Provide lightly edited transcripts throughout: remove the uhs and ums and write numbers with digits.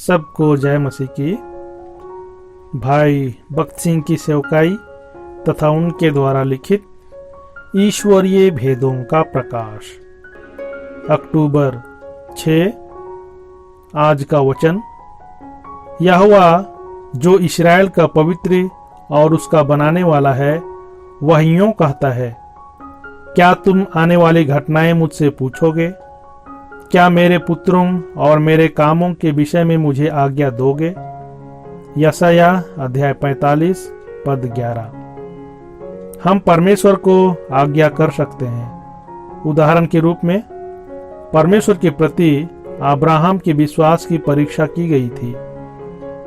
सबको जय मसीह की। भाई भक्त सिंह की सेवकाई तथा उनके द्वारा लिखित ईश्वरीय भेदों का प्रकाश, अक्टूबर 6। आज का वचन, यहोवा जो इस्राएल का पवित्र और उसका बनाने वाला है, वह यूं कहता है, क्या तुम आने वाली घटनाएं मुझसे पूछोगे? क्या मेरे पुत्रों और मेरे कामों के विषय में मुझे आज्ञा दोगे? यशायाह अध्याय 45 पद 11। हम परमेश्वर को आज्ञा कर सकते हैं। उदाहरण के रूप में परमेश्वर के प्रति अब्राहम के विश्वास की परीक्षा की गई थी।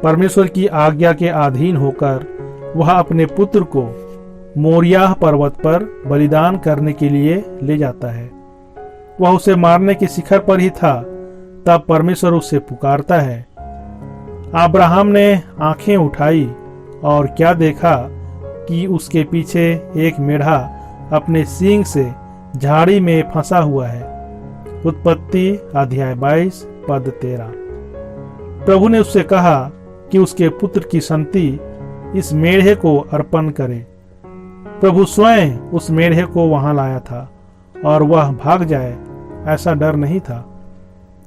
परमेश्वर की आज्ञा के अधीन होकर वह अपने पुत्र को मोरियाह पर्वत पर बलिदान करने के लिए ले जाता है। वह उसे मारने के शिखर पर ही था, तब परमेश्वर उससे पुकारता है। अब्राहम ने आंखें उठाई और क्या देखा कि उसके पीछे एक मेढ़ा अपने सींग से झाड़ी में फंसा हुआ है। उत्पत्ति अध्याय 22 पद 13। प्रभु ने उससे कहा कि उसके पुत्र की संति इस मेढ़े को अर्पण करे। प्रभु स्वयं उस मेढ़े को वहां लाया था और वह भाग जाए ऐसा डर नहीं था,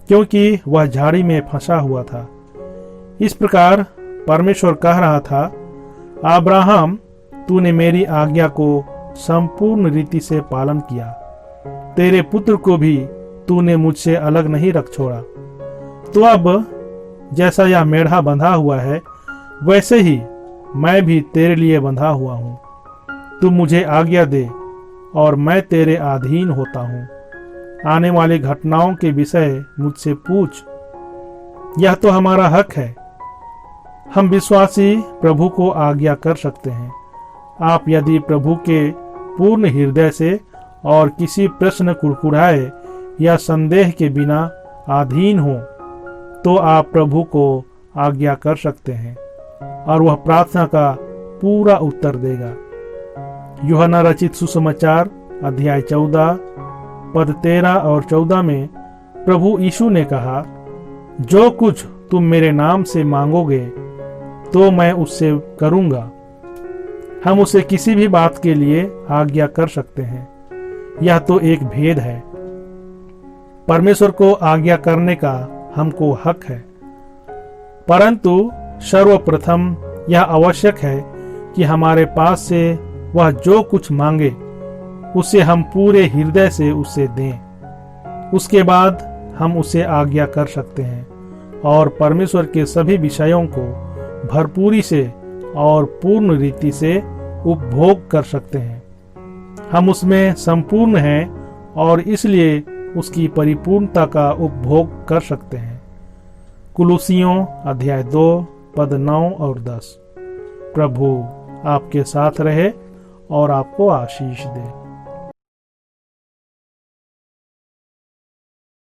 क्योंकि वह झाड़ी में फंसा हुआ था। इस प्रकार परमेश्वर कह रहा था, अब्राहम, तूने मेरी आज्ञा को संपूर्ण रीति से पालन किया। तेरे पुत्र को भी तूने मुझसे अलग नहीं रख छोड़ा। तो अब जैसा यह मेढ़ा बंधा हुआ है, वैसे ही मैं भी तेरे लिए बंधा हुआ हूं। तू मुझे आज्ञा दे और मैं तेरे अधीन होता हूं। आने वाली घटनाओं के विषय मुझसे पूछ। यह तो हमारा हक है। हम विश्वासी प्रभु को आज्ञा कर सकते हैं। आप यदि प्रभु के पूर्ण हृदय से और किसी प्रश्न कुड़कुड़ाए या संदेह के बिना अधीन हो, तो आप प्रभु को आज्ञा कर सकते हैं और वह प्रार्थना का पूरा उत्तर देगा। यूहन्ना रचित सुसमाचार अध्याय 14 पद 13 और 14 में प्रभु यीशु ने कहा, जो कुछ तुम मेरे नाम से मांगोगे तो मैं उससे करूंगा। हम उसे किसी भी बात के लिए आज्ञा कर सकते हैं। यह तो एक भेद है। परमेश्वर को आज्ञा करने का हमको हक है, परंतु सर्वप्रथम यह आवश्यक है कि हमारे पास से वह जो कुछ मांगे उसे हम पूरे हृदय से उसे दें। उसके बाद हम उसे आज्ञा कर सकते हैं और परमेश्वर के सभी विषयों को भरपूरी से और पूर्ण रीति से उपभोग कर सकते हैं। हम उसमें संपूर्ण हैं और इसलिए उसकी परिपूर्णता का उपभोग कर सकते हैं। कुलुसियों अध्याय 2 पद 9 और 10। प्रभु आपके साथ रहे और आपको आशीष दे।